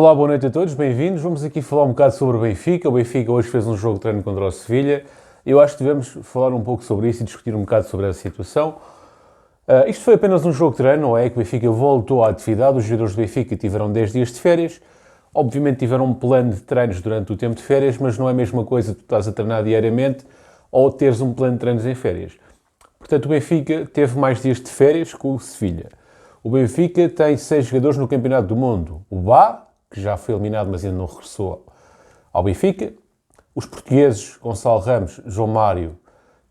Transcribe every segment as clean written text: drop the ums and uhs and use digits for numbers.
Olá, boa noite a todos, bem-vindos. Vamos aqui falar um bocado sobre o Benfica. O Benfica hoje fez um jogo de treino contra o Sevilha. Eu acho que devemos falar um pouco sobre isso e discutir um bocado sobre essa situação. Isto foi apenas um jogo de treino, não é? Que o Benfica voltou à atividade. Os jogadores do Benfica tiveram 10 dias de férias. Obviamente tiveram um plano de treinos durante o tempo de férias, mas não é a mesma coisa tu estás a treinar diariamente ou teres um plano de treinos em férias. Portanto, o Benfica teve mais dias de férias que o Sevilha. O Benfica tem 6 jogadores no Campeonato do Mundo. O Bá, que já foi eliminado, mas ainda não regressou ao Benfica. Os portugueses Gonçalo Ramos, João Mário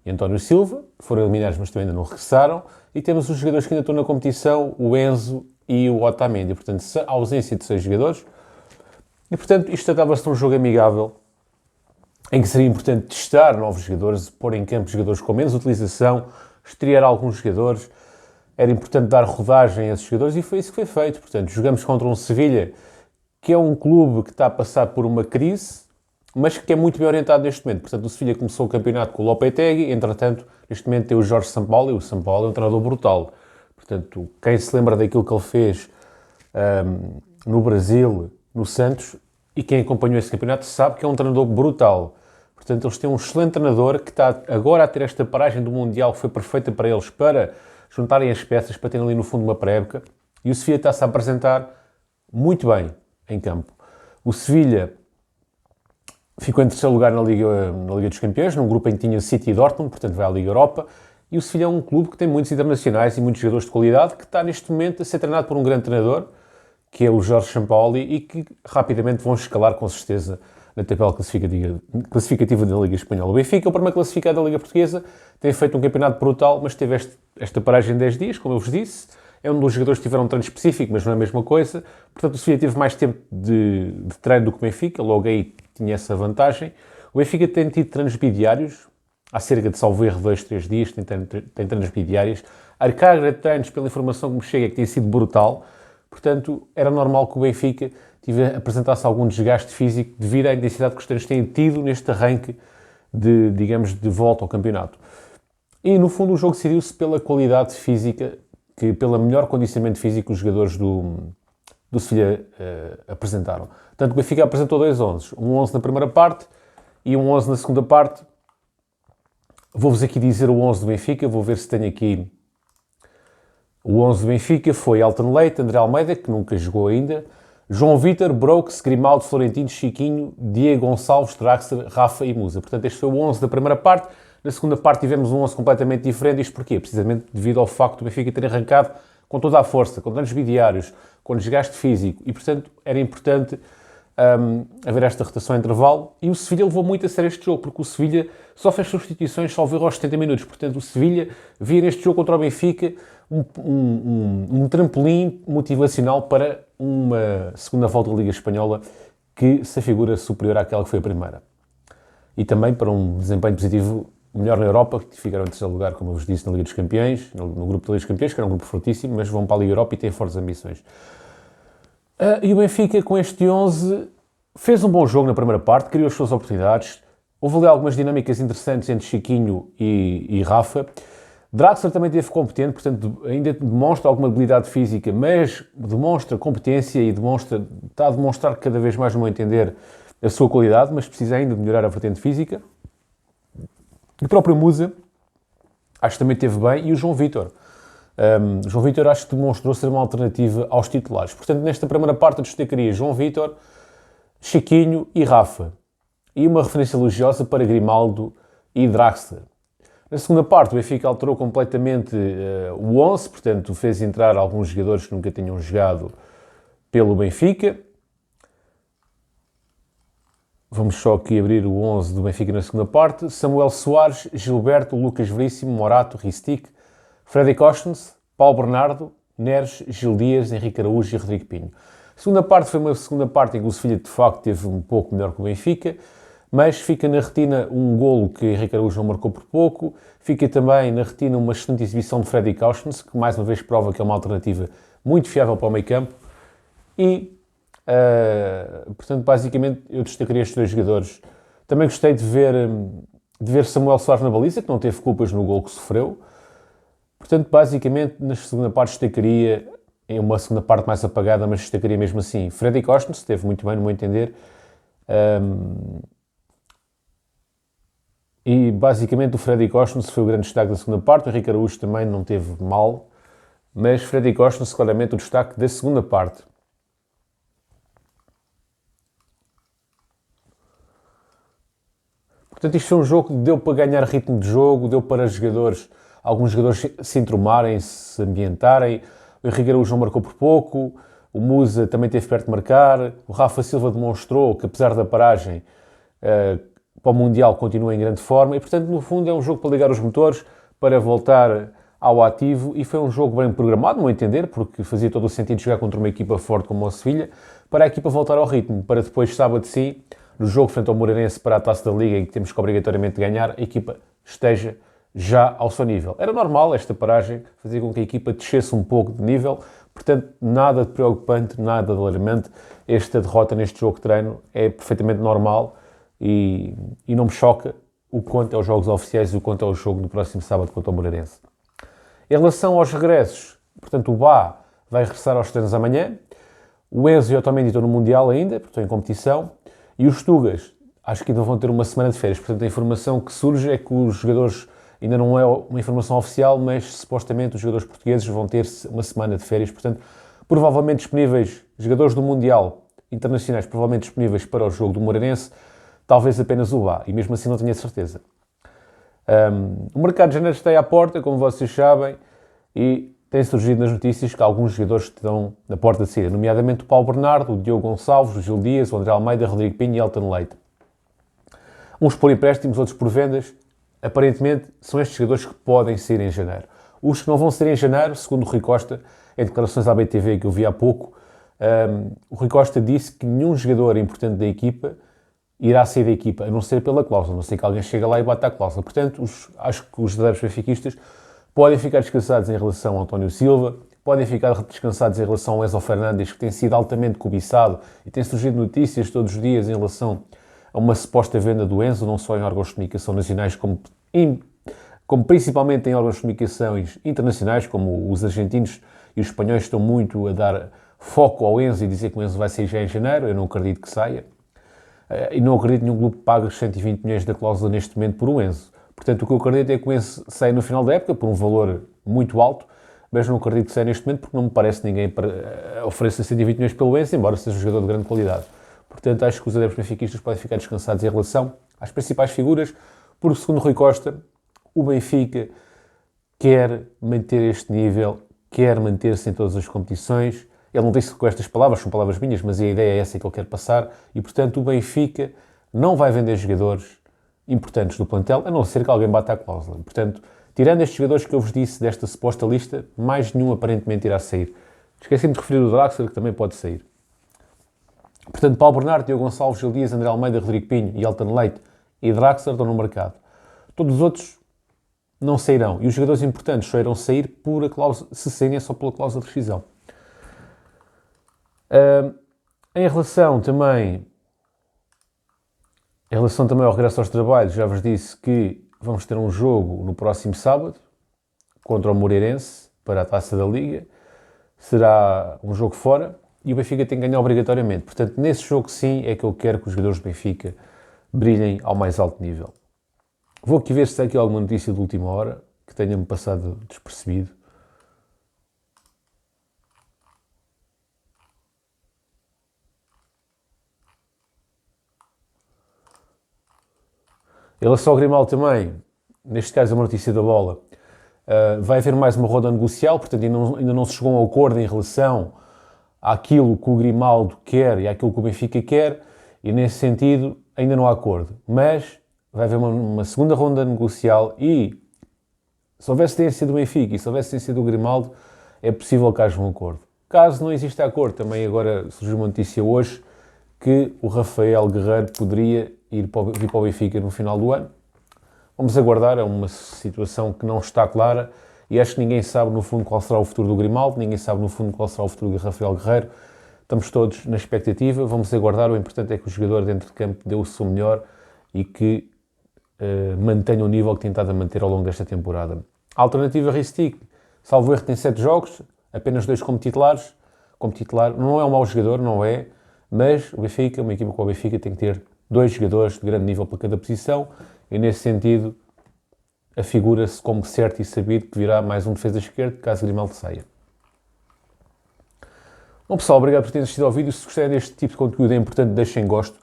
e António Silva foram eliminados, mas também ainda não regressaram. E temos os jogadores que ainda estão na competição, o Enzo e o Otamendi. Portanto, a ausência de 6 jogadores. E, portanto, isto tratava-se de um jogo amigável, em que seria importante testar novos jogadores, pôr em campo jogadores com menos utilização, estrear alguns jogadores. Era importante dar rodagem a esses jogadores e foi isso que foi feito. Portanto, jogamos contra um Sevilha, que é um clube que está a passar por uma crise, mas que é muito bem orientado neste momento. Portanto, o Sevilha começou o campeonato com o Lopetegui, entretanto, neste momento tem o Jorge Sampaoli, e o Sampaoli é um treinador brutal. Portanto, quem se lembra daquilo que ele fez no Brasil, no Santos, e quem acompanhou esse campeonato sabe que é um treinador brutal. Portanto, eles têm um excelente treinador que está agora a ter esta paragem do Mundial que foi perfeita para eles, para juntarem as peças, para terem ali no fundo uma pré-época, e o Sevilha está-se a apresentar muito bem em campo. O Sevilha ficou em terceiro lugar na Liga dos Campeões, num grupo em que tinha City e Dortmund, portanto vai à Liga Europa, e o Sevilha é um clube que tem muitos internacionais e muitos jogadores de qualidade, que está neste momento a ser treinado por um grande treinador, que é o Jorge Sampaoli, e que rapidamente vão escalar com certeza na tabela classificativa da Liga Espanhola. O Benfica, o primeiro classificado da Liga Portuguesa, tem feito um campeonato brutal, mas teve esta paragem de 10 dias, como eu vos disse. É um dos jogadores que tiveram um treino específico, mas não é a mesma coisa. Portanto, o Sevilha teve mais tempo de treino do que o Benfica, logo aí tinha essa vantagem. O Benfica tem tido treinos bidiários, há cerca de, salvo erro, 2, 3 dias, tem treinos bidiários. A carga de treinos, pela informação que me chega, é que tem sido brutal. Portanto, era normal que o Benfica apresentasse algum desgaste físico devido à intensidade que os treinos têm tido neste arranque de volta ao campeonato. E, no fundo, o jogo decidiu-se pela qualidade física, pelo melhor condicionamento físico que os jogadores do Sevilha apresentaram. Tanto que o Benfica apresentou 2 11. Um 11 na primeira parte e um 11 na segunda parte. Vou-vos aqui dizer o 11 do Benfica, vou ver se tenho aqui. O 11 do Benfica foi Elton Leite, André Almeida, que nunca jogou ainda, João Vítor, Brooks, Grimaldo, Florentino, Chiquinho, Diego Gonçalves, Draxler, Rafa e Musa. Portanto, este foi o 11 da primeira parte. Na segunda parte tivemos um 11 completamente diferente. Isto porquê? Precisamente devido ao facto do Benfica ter arrancado com toda a força, com treinos bidiários, com desgaste físico. E, portanto, era importante haver esta rotação a intervalo. E o Sevilha levou muito a sério este jogo, porque o Sevilha só fez substituições, só veio aos 70 minutos. Portanto, o Sevilha via neste jogo contra o Benfica um trampolim motivacional para uma segunda volta da Liga Espanhola que se afigura superior àquela que foi a primeira. E também para um desempenho positivo melhor na Europa, que ficaram em terceiro lugar, como eu vos disse, na Liga dos Campeões, no grupo da Liga dos Campeões, que era um grupo fortíssimo, mas vão para a Liga Europa e têm fortes ambições. E o Benfica, com este 11, fez um bom jogo na primeira parte, criou as suas oportunidades, houve ali algumas dinâmicas interessantes entre Chiquinho e Rafa. Draxler também esteve competente, portanto ainda demonstra alguma habilidade física, mas demonstra competência e está a demonstrar cada vez mais, no meu entender, a sua qualidade, mas precisa ainda de melhorar a vertente física. O próprio Musa, acho que também esteve bem, e o João Vítor. O João Vítor acho que demonstrou ser uma alternativa aos titulares. Portanto, nesta primeira parte eu destacaria João Vítor, Chiquinho e Rafa. E uma referência elogiosa para Grimaldo e Draxler. Na segunda parte, o Benfica alterou completamente o 11, portanto, fez entrar alguns jogadores que nunca tinham jogado pelo Benfica. Vamos só aqui abrir o 11 do Benfica na segunda parte. Samuel Soares, Gilberto, Lucas Veríssimo, Morato, Ristic, Freddy Costens, Paulo Bernardo, Neres, Gil Dias, Henrique Araújo e Rodrigo Pinho. A segunda parte foi uma segunda parte em que o Sevilha, de facto, teve um pouco melhor que o Benfica, mas fica na retina um golo que Henrique Araújo não marcou por pouco, fica também na retina uma excelente exibição de Freddy Costens, que mais uma vez prova que é uma alternativa muito fiável para o meio campo, e portanto, basicamente, eu destacaria estes 2 jogadores. Também gostei de ver Samuel Soares na baliza, que não teve culpas no gol que sofreu. Portanto, basicamente, na segunda parte destacaria em uma segunda parte mais apagada, mas destacaria mesmo assim. Freddy Costa esteve muito bem, no meu entender. E basicamente o Freddy Costa foi o grande destaque da segunda parte. O Henrique Araújo também não teve mal, mas Freddy Costa claramente o destaque da segunda parte. Portanto, isto foi um jogo que deu para ganhar ritmo de jogo, deu para alguns jogadores se entrumarem, se ambientarem. O Henrique Araújo não marcou por pouco, o Musa também teve perto de marcar, o Rafa Silva demonstrou que, apesar da paragem para o Mundial, continua em grande forma e, portanto, no fundo é um jogo para ligar os motores, para voltar ao ativo, e foi um jogo bem programado, no meu entender, porque fazia todo o sentido jogar contra uma equipa forte como o Sevilha, para a equipa voltar ao ritmo, para depois, sábado sim, no jogo frente ao Moreirense para a Taça da Liga, em que temos que obrigatoriamente ganhar, a equipa esteja já ao seu nível. Era normal esta paragem fazer com que a equipa descesse um pouco de nível, portanto, nada de preocupante, nada de alarmante. Esta derrota neste jogo de treino é perfeitamente normal e não me choca o quanto aos jogos oficiais e o quanto ao jogo do próximo sábado contra o Moreirense. Em relação aos regressos, portanto, o Bá vai regressar aos treinos amanhã, o Enzo e o Otamendi estão no Mundial ainda, porque estão em competição, e os Tugas, acho que ainda vão ter uma semana de férias. Portanto, a informação que surge é que os jogadores, ainda não é uma informação oficial, mas supostamente os jogadores portugueses vão ter uma semana de férias. Portanto, provavelmente disponíveis, jogadores do Mundial internacionais, provavelmente disponíveis para o jogo do Moreirense, talvez apenas o Bá, e mesmo assim não tenho a certeza. O mercado de janeiro está aí à porta, como vocês sabem, e tem surgido nas notícias que alguns jogadores estão na porta de saída, nomeadamente o Paulo Bernardo, o Diogo Gonçalves, o Gil Dias, o André Almeida, o Rodrigo Pinho e Elton Leite. Uns por empréstimos, outros por vendas. Aparentemente, são estes jogadores que podem sair em janeiro. Os que não vão sair em janeiro, segundo o Rui Costa, em declarações à BTV que eu vi há pouco, o Rui Costa disse que nenhum jogador importante da equipa irá sair da equipa, a não ser pela cláusula, a não ser que alguém chega lá e bata a cláusula. Portanto, acho que os adeptos benfiquistas podem ficar descansados em relação ao António Silva, podem ficar descansados em relação ao Enzo Fernandes, que tem sido altamente cobiçado e tem surgido notícias todos os dias em relação a uma suposta venda do Enzo, não só em órgãos de comunicação nacionais, como principalmente em órgãos de comunicação internacionais, como os argentinos e os espanhóis estão muito a dar foco ao Enzo e dizer que o Enzo vai sair já em janeiro. Eu não acredito que saia. E não acredito que nenhum clube pague os 120 milhões da cláusula neste momento por um Enzo. Portanto, o que eu acredito é que o Enzo saia no final da época por um valor muito alto, mas não acredito que saia neste momento porque não me parece ninguém oferecer 120 milhões pelo Enzo, embora seja um jogador de grande qualidade. Portanto, acho que os adeptos benfiquistas podem ficar descansados em relação às principais figuras, porque, segundo Rui Costa, o Benfica quer manter este nível, quer manter-se em todas as competições. Ele não disse com estas palavras, são palavras minhas, mas a ideia é essa que ele quer passar, e, portanto, o Benfica não vai vender jogadores importantes do plantel, a não ser que alguém bata a cláusula. Portanto, tirando estes jogadores que eu vos disse desta suposta lista, mais nenhum aparentemente irá sair. Esqueci-me de referir o Draxler, que também pode sair. Portanto, Paulo Bernardo, Diogo Gonçalves, Gil Dias, André Almeida, Rodrigo Pinho e Elton Leite e Draxler estão no mercado. Todos os outros não sairão. E os jogadores importantes só irão sair por a cláusula, se saírem só pela cláusula de rescisão. Em relação também ao regresso aos trabalhos, já vos disse que vamos ter um jogo no próximo sábado contra o Moreirense para a Taça da Liga. Será um jogo fora e o Benfica tem que ganhar obrigatoriamente. Portanto, nesse jogo sim é que eu quero que os jogadores do Benfica brilhem ao mais alto nível. Vou aqui ver se tem aqui alguma notícia de última hora que tenha-me passado despercebido. Em relação ao Grimaldo também, neste caso é uma notícia da Bola, vai haver mais uma roda negocial, portanto ainda não se chegou a um acordo em relação àquilo que o Grimaldo quer e àquilo que o Benfica quer, e nesse sentido ainda não há acordo. Mas vai haver uma segunda ronda negocial e se houver cedência do Benfica e se houver cedência do Grimaldo, é possível que haja um acordo. Caso não exista acordo, também agora surgiu uma notícia hoje que o Rafael Guerreiro poderia vir para o Benfica no final do ano. Vamos aguardar, é uma situação que não está clara e acho que ninguém sabe no fundo qual será o futuro do Grimaldo, ninguém sabe no fundo qual será o futuro do Rafael Guerreiro. Estamos todos na expectativa, vamos aguardar. O importante é que o jogador dentro de campo dê o seu melhor e que mantenha o nível que tem estado a manter ao longo desta temporada. A alternativa Ristic, salvo erro, tem 7 jogos, apenas 2 como titulares. Como titular, não é um mau jogador, não é, mas o Benfica, uma equipa como o Benfica, tem que ter 2 jogadores de grande nível para cada posição e, nesse sentido, afigura-se como certo e sabido que virá mais um defesa esquerdo, caso Grimaldo saia. Bom, pessoal, obrigado por terem assistido ao vídeo. Se gostarem deste tipo de conteúdo, é importante deixem gosto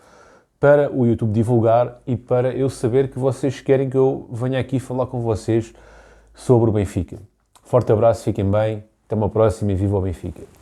para o YouTube divulgar e para eu saber que vocês querem que eu venha aqui falar com vocês sobre o Benfica. Forte abraço, fiquem bem, até uma próxima e viva o Benfica!